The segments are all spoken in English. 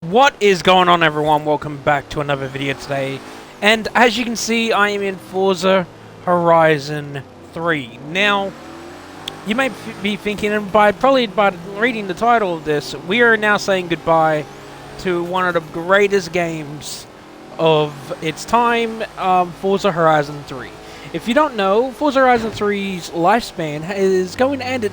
What is going on, everyone? Welcome back to another video today. And as you can see, I am in Forza Horizon 3. Now, you may be thinking, and probably by reading the title of this, we are now saying goodbye to one of the greatest games of its time, Forza Horizon 3. If you don't know, Forza Horizon 3's lifespan is going to end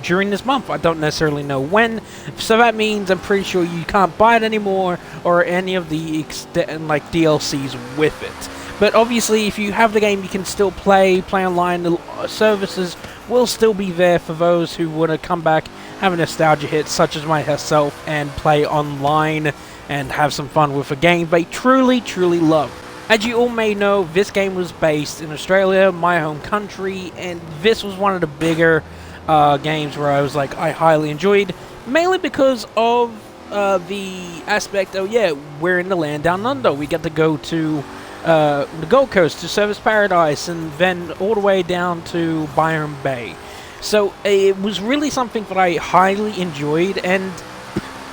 during this month. I don't necessarily know when, so that means I'm pretty sure you can't buy it anymore or any of the DLCs with it. But obviously, if you have the game, you can still play online. The services will still be there for those who want to come back, have a nostalgia hit, such as myself, and play online and have some fun with a game they truly love. As you all may know, this game was based in Australia, my home country, and this was one of the bigger games where I was like, I highly enjoyed, mainly because of the aspect of, yeah, we're in the land down under. We get to go to the Gold Coast, to Surfers Paradise, and then all the way down to Byron Bay. So it was really something that I highly enjoyed, and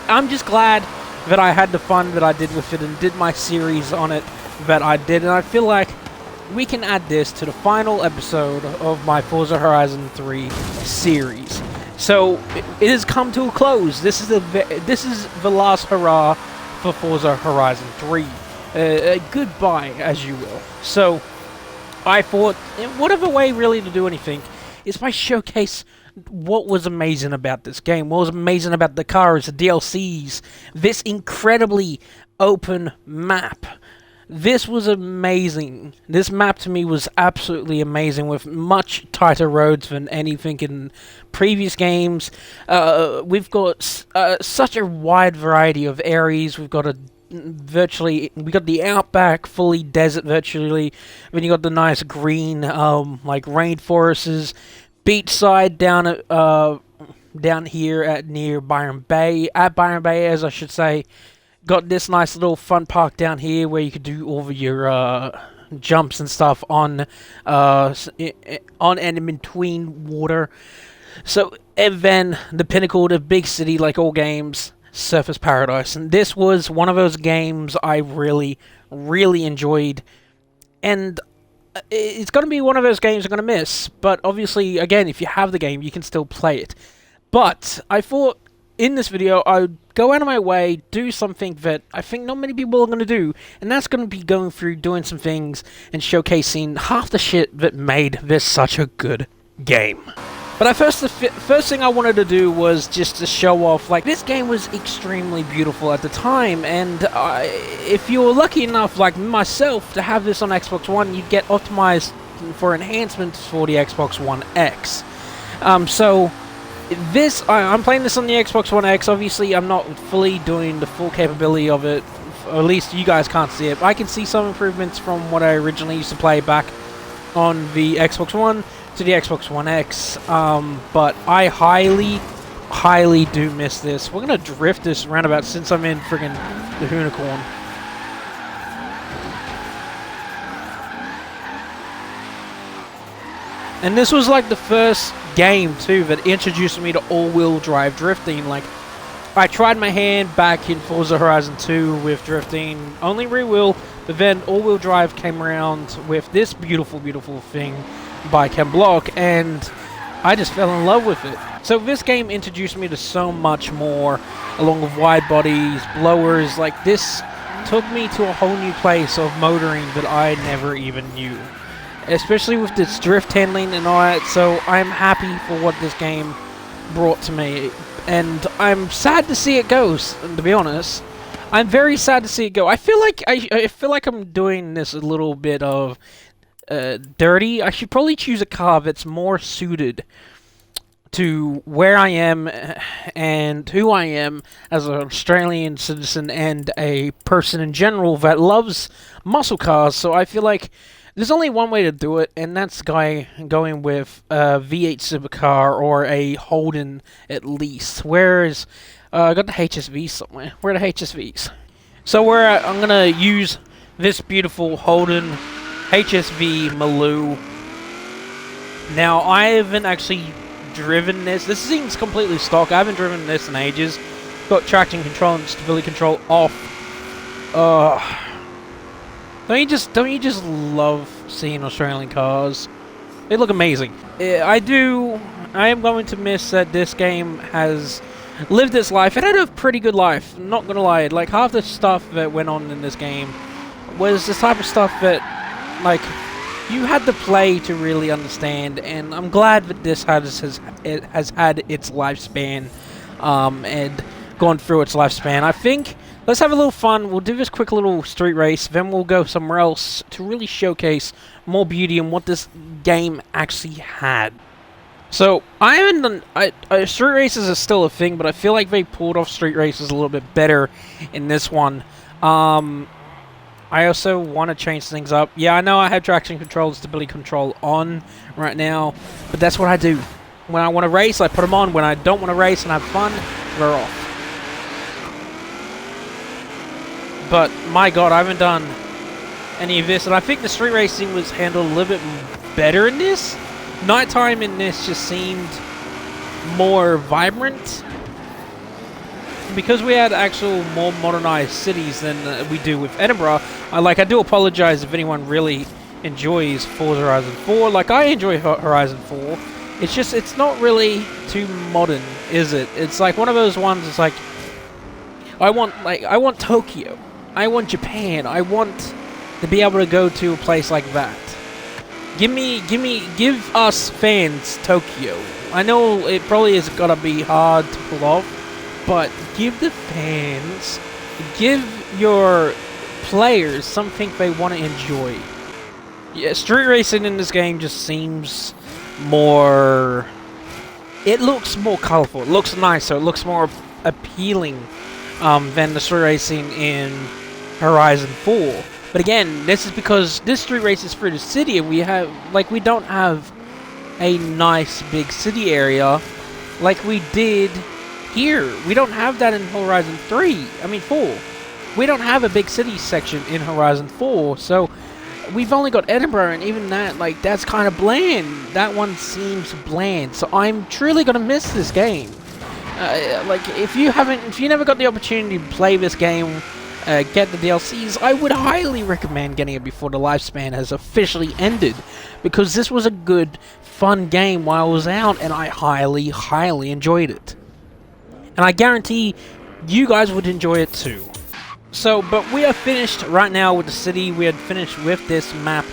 I'm just glad that I had the fun that I did with it and did my series on it that I did, and I feel like we can add this to the final episode of my Forza Horizon 3 series. So it has come to a close. This is the last hurrah for Forza Horizon 3. Goodbye, as you will. So I thought, whatever way really to do anything is by showcase what was amazing about this game, what was amazing about the cars, the DLCs, this incredibly open map. This was amazing. This map to me was absolutely amazing, with much tighter roads than anything in previous games. We've got such a wide variety of areas. We've got we got the outback, fully desert virtually. Then you got the nice green, like rainforests, beachside down here near Byron Bay, as I should say. Got this nice little fun park down here where you could do all of your jumps and stuff on and in between water. So, and then the pinnacle, the big city, like all games, Surfers Paradise. And this was one of those games I really enjoyed. And it's going to be one of those games I'm going to miss. But obviously, again, if you have the game, you can still play it. But I thought in this video, I would go out of my way, do something that I think not many people are going to do, and that's going to be going through, doing some things, and showcasing half the shit that made this such a good game. But the first thing I wanted to do was just to show off, like, this game was extremely beautiful at the time, and if you were lucky enough, like myself, to have this on Xbox One, you'd get optimized for enhancements for the Xbox One X. So I'm playing this on the Xbox One X. Obviously, I'm not fully doing the full capability of it, or at least you guys can't see it. I can see some improvements from what I originally used to play back on the Xbox One to the Xbox One X, but I highly do miss this. We're gonna drift this roundabout since I'm in friggin' the Unicorn. And this was like the first game too that introduced me to all-wheel drive drifting. Like, I tried my hand back in Forza Horizon 2 with drifting, only rear wheel, but then all-wheel drive came around with this beautiful thing by Ken Block, and I just fell in love with it. So this game introduced me to so much more, along with wide bodies, blowers. Like, this took me to a whole new place of motoring that I never even knew, especially with this drift handling and all that. So I'm happy for what this game brought to me, and I'm sad to see it go, to be honest. I'm very sad to see it go. I feel like I'm doing this a little bit of dirty. I should probably choose a car that's more suited to where I am and who I am as an Australian citizen and a person in general that loves muscle cars. So I feel like there's only one way to do it, and that's going with a V8 supercar or a Holden at least. Whereas I got the HSVs somewhere. Where are the HSVs? So I'm gonna use this beautiful Holden HSV Maloo. Now, I haven't actually driven this. This seems completely stock. I haven't driven this in ages. got traction control and stability control off. Don't you just love seeing Australian cars? They look amazing. I am going to miss that this game has lived its life. It had a pretty good life, not gonna lie. Like, half the stuff that went on in this game was the type of stuff that, like, you had to play to really understand, and I'm glad that this has had its lifespan, and gone through its lifespan. I think, let's have a little fun. We'll do this quick little street race, then we'll go somewhere else to really showcase more beauty and what this game actually had. So, I haven't done... street races are still a thing, but I feel like they pulled off street races a little bit better in this one. I also want to change things up. Yeah, I know I have traction control and stability control on right now, but that's what I do. When I want to race, I put them on. When I don't want to race and have fun, they're off. But, my god, I haven't done any of this, and I think the street racing was handled a little bit better in this. Nighttime in this just seemed more vibrant. Because we had actual more modernized cities than we do with Edinburgh. I do apologize if anyone really enjoys Forza Horizon 4. Like, I enjoy Horizon 4. It's just, it's not really too modern, is it? It's like one of those ones, it's like, I want Tokyo. I want Japan. I want to be able to go to a place like that. Give us fans Tokyo. I know it probably is gonna be hard to pull off, but give the fans, give your players something they want to enjoy. Yeah, street racing in this game just seems more... It looks more colorful, it looks nicer, it looks more appealing than the street racing in Horizon 4. But again, this is because this street race is through the city, and we don't have a nice big city area like we did here. We don't have that in Horizon 4. We don't have a big city section in Horizon 4, so we've only got Edinburgh, and even that, like, that's kind of bland. That one seems bland, so I'm truly gonna miss this game. Like, if you never got the opportunity to play this game, get the DLCs, I would highly recommend getting it before the lifespan has officially ended, because this was a good, fun game while I was out, and I highly, highly enjoyed it. And I guarantee you guys would enjoy it too. So, but we are finished right now with the city. We had finished with this map.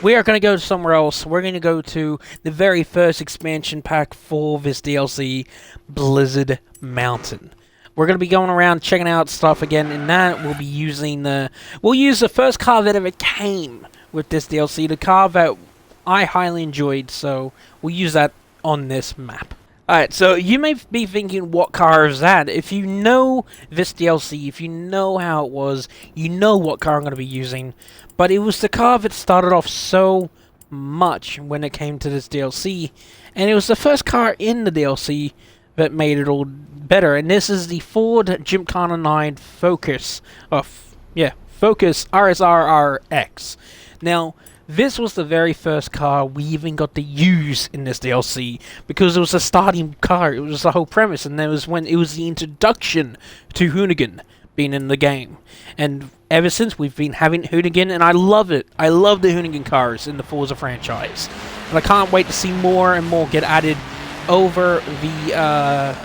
We are going to go somewhere else. We're going to go to the very first expansion pack for this DLC, Blizzard Mountain. We're going to be going around checking out stuff again, and that we'll be using we'll use the first car that ever came with this DLC, the car that I highly enjoyed, so we'll use that on this map. Alright, so you may be thinking, what car is that? If you know this DLC, if you know how it was, you know what car I'm going to be using. But it was the car that started off so much when it came to this DLC. And it was the first car in the DLC that made it all better. And this is the Ford Gymkhana 9 Focus. Focus RSRRX. Now, this was the very first car we even got to use in this DLC, because it was a starting car. It was the whole premise, and that was when it was the introduction to Hoonigan being in the game. And ever since, we've been having Hoonigan, and I love it. I love the Hoonigan cars in the Forza franchise. And I can't wait to see more and more get added over the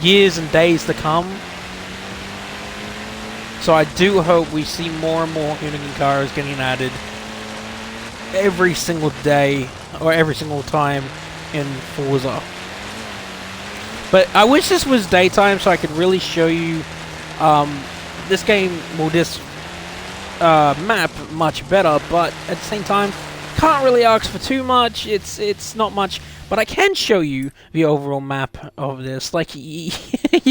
years and days to come. So I do hope we see more and more Hoonigan cars getting added every single day or every single time in Forza. But I wish this was daytime so I could really show you this game, well, this map much better, but at the same time can't really ask for too much. It's not much, but I can show you the overall map of this. Like, you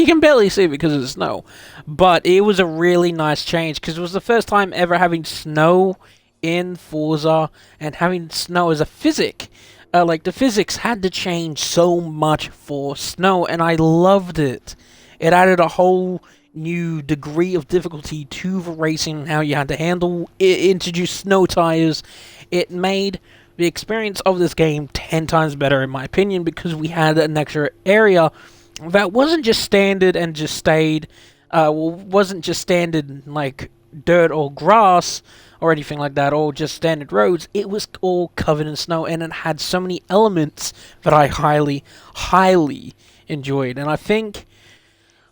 can barely see it because of the snow, but it was a really nice change because it was the first time ever having snow in Forza, and having snow as a physic. Like, the physics had to change so much for snow, and I loved it. It added a whole new degree of difficulty to the racing and how you had to handle it. Introduced snow tires. It made the experience of this game 10 times better, in my opinion, because we had an extra area that wasn't just standard and just stayed, wasn't just standard like dirt or grass or anything like that, or just standard roads. It was all covered in snow, and it had so many elements that I highly, highly enjoyed. And I think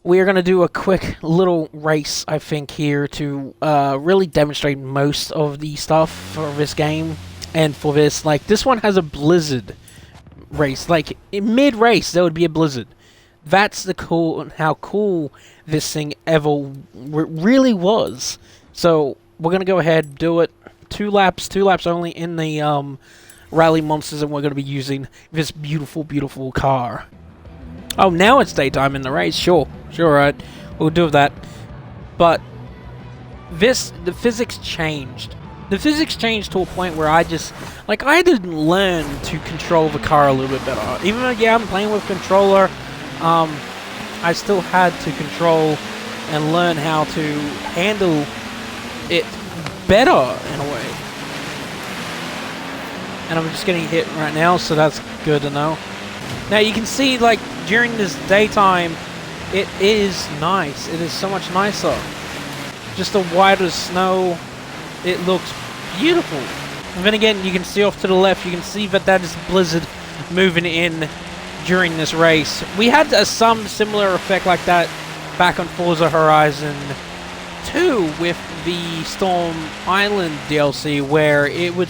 we are going to do a quick little race, I think, here to really demonstrate most of the stuff for this game. And for this, like, this one has a blizzard race. Like, in mid-race, there would be a blizzard. That's the cool, how cool this thing ever really was. So, we're going to go ahead and do it. 2 laps only in the Rally Monsters, and we're going to be using this beautiful, beautiful car. Oh, now it's daytime in the race. Sure, right. We'll do that. But the physics changed. The physics changed to a point where I didn't learn to control the car a little bit better. Even though, yeah, I'm playing with controller, I still had to control and learn how to handle it better in a way. And I'm just getting hit right now, so that's good to know. Now you can see, like, during this daytime, it is nice. It is so much nicer. Just the wider snow, it looks beautiful. And then again, you can see off to the left, you can see that is blizzard moving in during this race. We had some similar effect like that back on Forza Horizon 2 with the Storm Island DLC, where it would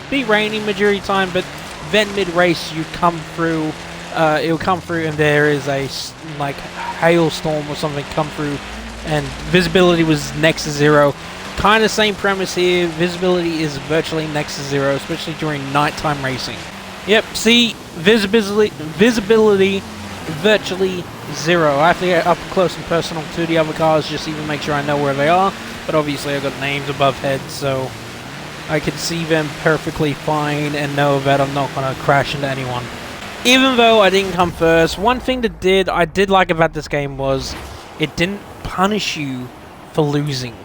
be raining majority of the time, but then mid-race you'd come through, it would come through and there is a, like, hailstorm or something come through, and visibility was next to 0. Kind of same premise here, visibility is virtually next to 0, especially during nighttime racing. Yep, see, visibility virtually 0. I have to get up close and personal to the other cars just to even make sure I know where they are, but obviously I've got names above heads, so I can see them perfectly fine and know that I'm not going to crash into anyone. Even though I didn't come first, one thing that I did like about this game was it didn't punish you for losing.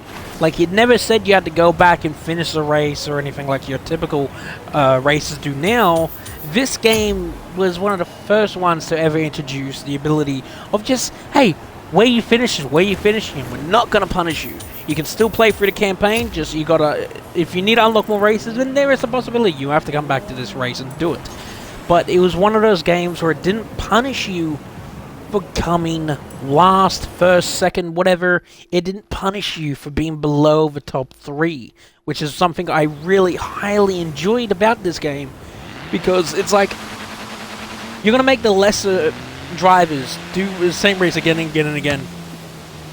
Like, it never said you had to go back and finish the race or anything like your typical races do now. This game was one of the first ones to ever introduce the ability of just, hey, where you finish is where you finish, and we're not going to punish you. You can still play through the campaign, just you gotta, if you need to unlock more races, then there is a possibility you have to come back to this race and do it. But it was one of those games where it didn't punish you for coming last, first, second, whatever. It didn't punish you for being below the top 3, which is something I really highly enjoyed about this game, because it's like you're gonna make the lesser drivers do the same race again and again and again,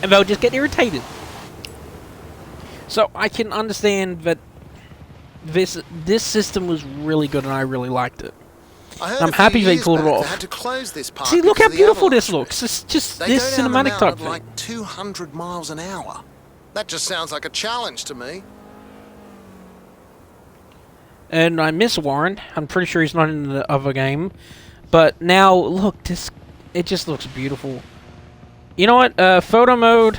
and they'll just get irritated. So I can understand that this system was really good and I really liked it. I'm happy they pulled it off. See, look how beautiful this looks. It's just this cinematic type thing. Like 200 miles an hour. That just sounds like a challenge to me. And I miss Warren. I'm pretty sure he's not in the other game. But now, look, it just looks beautiful. You know what? Photo mode.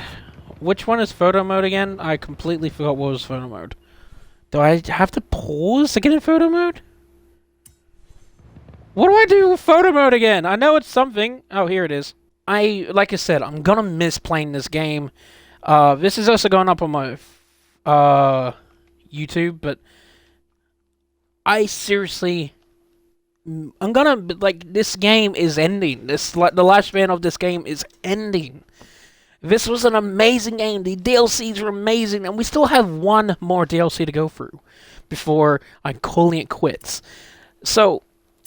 Which one is photo mode again? I completely forgot what was photo mode. Do I have to pause to get in photo mode? What do I do with photo mode again? I know it's something. Oh, here it is. Like I said, I'm gonna miss playing this game. This is also going up on my YouTube, but I seriously, I'm gonna, like, this game is ending. The lifespan of this game is ending. This was an amazing game. The DLCs were amazing, and we still have one more DLC to go through before I'm calling it quits. So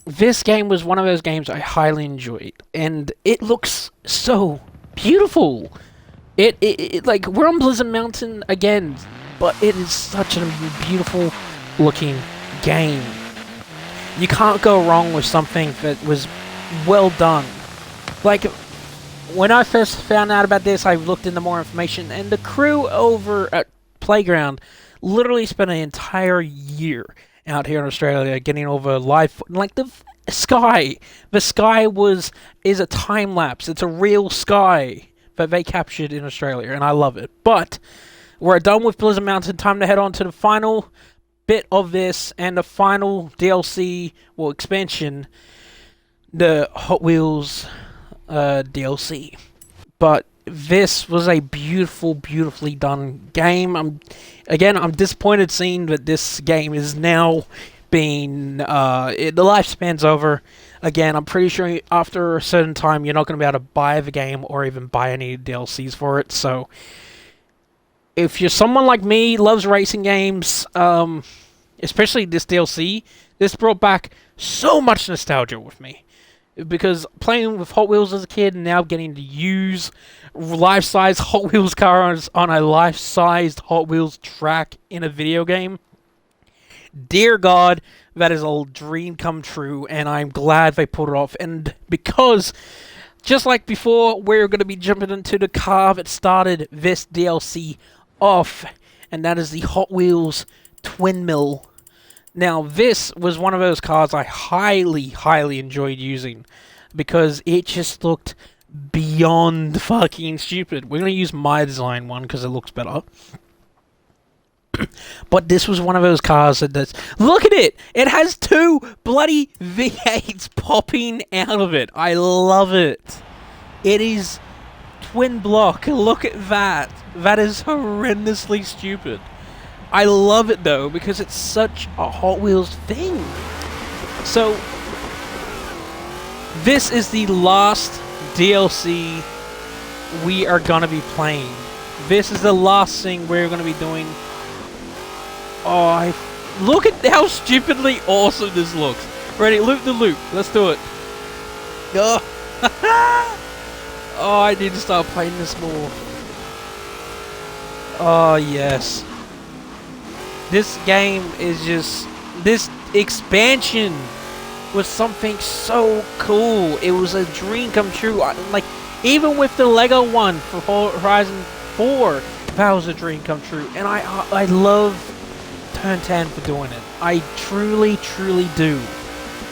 this game was one of those games I highly enjoyed, and it looks so beautiful. It like, we're on Blizzard Mountain again, but it is such a beautiful looking game. You can't go wrong with something that was well done. Like, when I first found out about this, I looked into more information, and the crew over at Playground literally spent an entire year out here in Australia getting over live, like the sky. The sky is a time lapse. It's a real sky that they captured in Australia, and I love it. But we're done with Blizzard Mountain. Time to head on to the final bit of this and the final DLC, well, expansion, the Hot Wheels DLC. But this was a beautifully done game. I'm disappointed seeing that this game is now being the lifespan's over. Again, I'm pretty sure after a certain time you're not going to be able to buy the game or even buy any DLCs for it. So if you're someone like me, loves racing games, especially this DLC, this brought back so much nostalgia with me. Because playing with Hot Wheels as a kid and now getting to use life-size Hot Wheels cars on a life-sized Hot Wheels track in a video game, dear God, that is a dream come true, and I'm glad they put it off. And because, just like before, we're going to be jumping into the car that started this DLC off, and that is the Hot Wheels Twin Mill. Now, this was one of those cars I highly enjoyed using, because it just looked beyond fucking stupid. We're going to use my design one, because it looks better. But this was one of those cars that does... Look at it! It has 2 bloody V8s popping out of it. I love it. It is twin block. Look at that. That is horrendously stupid. I love it though, because it's such a Hot Wheels thing. So, this is the last DLC we are going to be playing. This is the last thing we're going to be doing. Oh, look at how stupidly awesome this looks. Ready, loop the loop. Let's do it. Oh. Oh, I need to start playing this more. Oh, yes. This game is just... This expansion was something so cool. It was a dream come true. Like, even with the Lego one for Horizon 4, that was a dream come true. And I love Turn 10 for doing it. I truly do.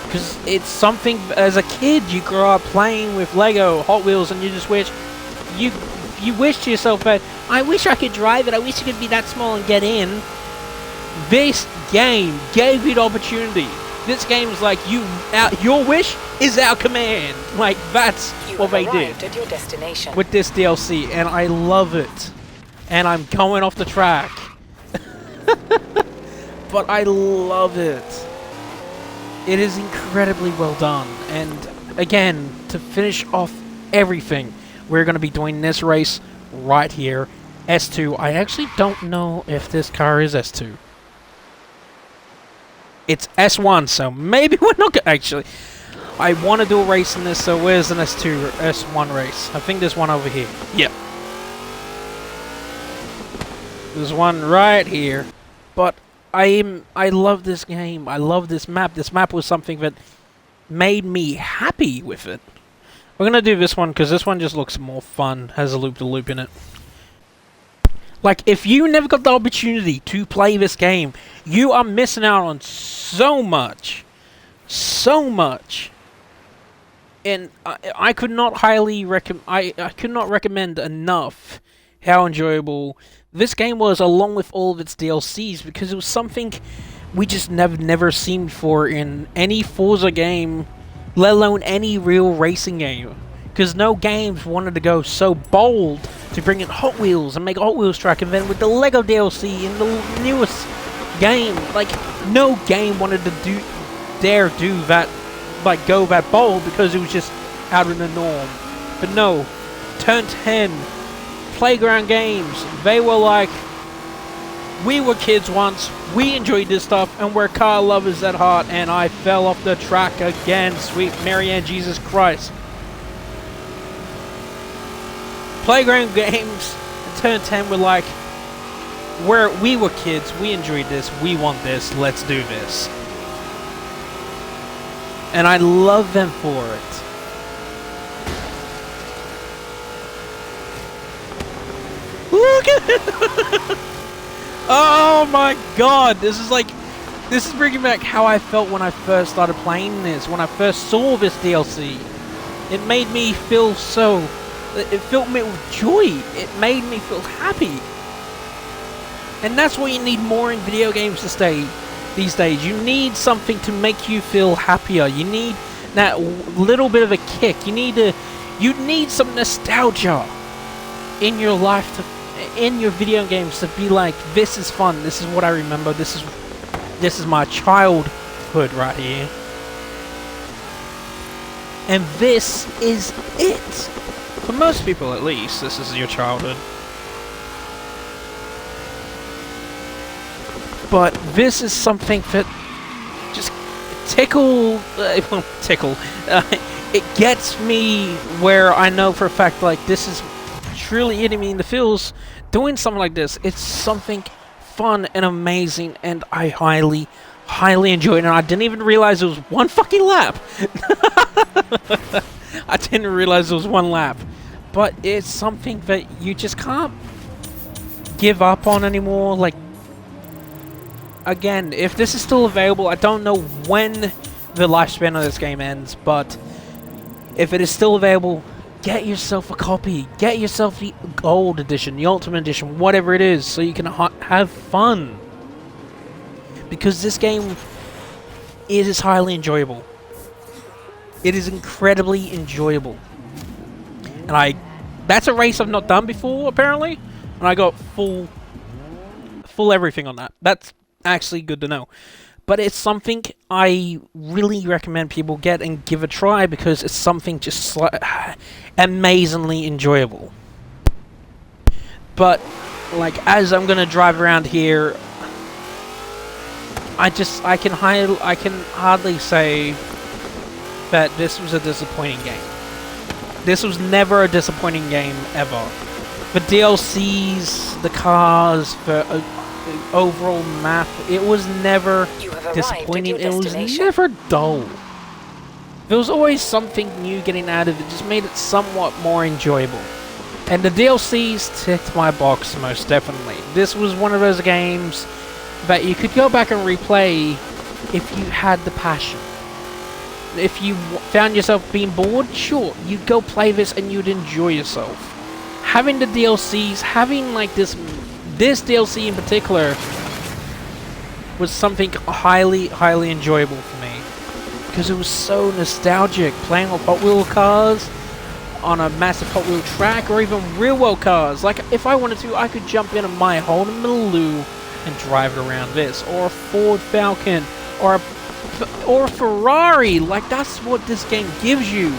Because it's something, as a kid, you grow up playing with Lego, Hot Wheels, and you just wish... You wish to yourself that, I wish I could drive it, I wish it could be that small and get in. This game gave you the opportunity. This game is like, your wish is our command. Like, that's what they did at your destination with this DLC, and I love it. And I'm going off the track. But I love it. It is incredibly well done. And again, to finish off everything, we're going to be doing this race right here. S2. I actually don't know if this car is S2. It's S1, so maybe we're not gonna... Actually, I want to do a race in this, so where's an S2, S1 race? I think there's one over here. Yep. There's one right here. But I love this game. I love this map. This map was something that made me happy with it. We're gonna do this one, because this one just looks more fun. Has a loop-to-loop in it. Like, if you never got the opportunity to play this game, you are missing out on so much. So much. And I could not highly recommend... I could not recommend enough how enjoyable this game was, along with all of its DLCs, because it was something we just never seen before in any Forza game, let alone any real racing game. Because no games wanted to go so bold to bring in Hot Wheels and make a Hot Wheels track, and then with the Lego DLC and the newest game, like, no game wanted to dare do that, like, go that bold, because it was just out of the norm. But no, Turn 10, Playground Games, they were like, we were kids once, we enjoyed this stuff, and we're car lovers at heart, and I fell off the track again, sweet Mary Ann Jesus Christ. Playground Games and Turn 10 were like, we were kids, we enjoyed this, we want this, let's do this. And I love them for it. Look at it! Oh my god, this is bringing back how I felt when I first started playing this, when I first saw this DLC. It made me feel so... It filled me with joy. It made me feel happy. And that's what you need more in video games these days. You need something to make you feel happier. You need that little bit of a kick. You need to You need some nostalgia in your life, in your video games, to be like, this is fun, this is what I remember, this is my childhood right here. And this is it. For most people, at least, this is your childhood. But this is something that just it gets me where I know for a fact, like, this is truly hitting me in the feels. Doing something like this, it's something fun and amazing, and I highly enjoy it. And I didn't even realize it was one fucking lap. I didn't realize it was one lap. But it's something that you just can't give up on anymore. Like, again, if this is still available, I don't know when the lifespan of this game ends, but if it is still available, get yourself a copy. Get yourself the gold edition, the ultimate edition, whatever it is, so you can have fun. Because this game is highly enjoyable. It is incredibly enjoyable. And that's a race I've not done before, apparently. And I got full everything on that. That's actually good to know. But it's something I really recommend people get and give a try, because it's something just amazingly enjoyable. But, like, as I'm gonna drive around here, I can hardly say that this was a disappointing game. This was never a disappointing game, ever. The DLCs, the cars, the overall map, it was never disappointing. It was never dull. There was always something new getting out of it, just made it somewhat more enjoyable. And the DLCs ticked my box, most definitely. This was one of those games that you could go back and replay if you had the passion. If you found yourself being bored, sure, you'd go play this and you'd enjoy yourself. Having the DLCs, having like this DLC in particular, was something highly enjoyable for me. Because it was so nostalgic, playing with Hot Wheel cars on a massive Hot Wheel track, or even real world cars. Like, if I wanted to, I could jump in my Holden Maloo and drive it around this, or a Ford Falcon, or a Ferrari. Like, that's what this game gives you.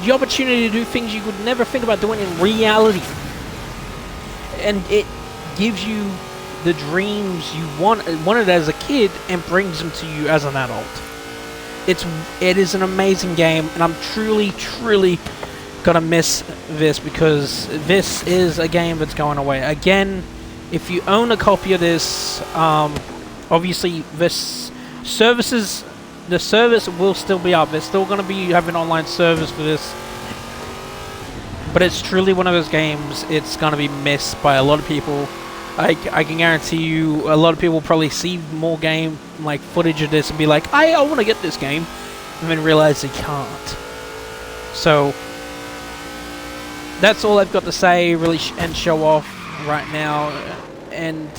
The opportunity to do things you could never think about doing in reality. And it gives you the dreams you wanted as a kid and brings them to you as an adult. It is an amazing game, and I'm truly gonna miss this, because this is a game that's going away. Again, if you own a copy of this, obviously the service will still be up. They're still gonna be having online service for this. But it's truly one of those games, it's gonna be missed by a lot of people. I can guarantee you, a lot of people will probably see more game like footage of this and be like, I want to get this game, and then realize they can't. So that's all I've got to say, really, and show off right now. And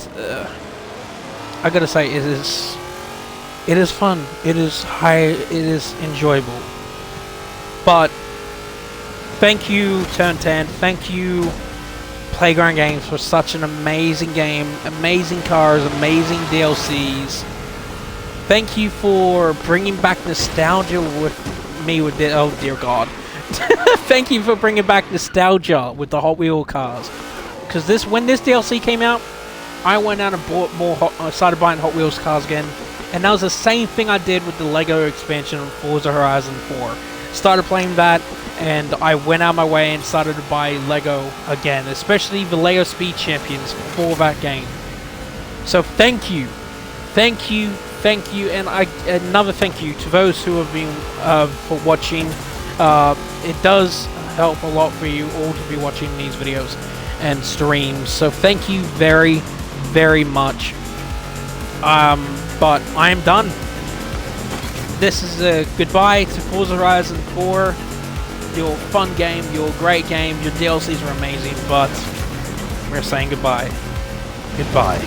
I gotta say, it is fun. It is enjoyable. But thank you, Turn 10. Thank you, Playground Games, for such an amazing game, amazing cars, amazing DLCs. Thank you for bringing back nostalgia with me with this. Oh dear God! Thank you for bringing back nostalgia with the Hot Wheel cars. Because when this DLC came out, I went out and bought more. Started buying Hot Wheels cars again, and that was the same thing I did with the Lego expansion of Forza Horizon 4. Started playing that, and I went out of my way and started to buy Lego again, especially the Lego Speed Champions for that game. So thank you, and another thank you to those who have been for watching. It does help a lot for you all to be watching these videos and streams. So thank you very much. But I am done. This is a goodbye to Forza Horizon 4. Your fun game, your great game, your DLCs are amazing, but we're saying goodbye. Goodbye.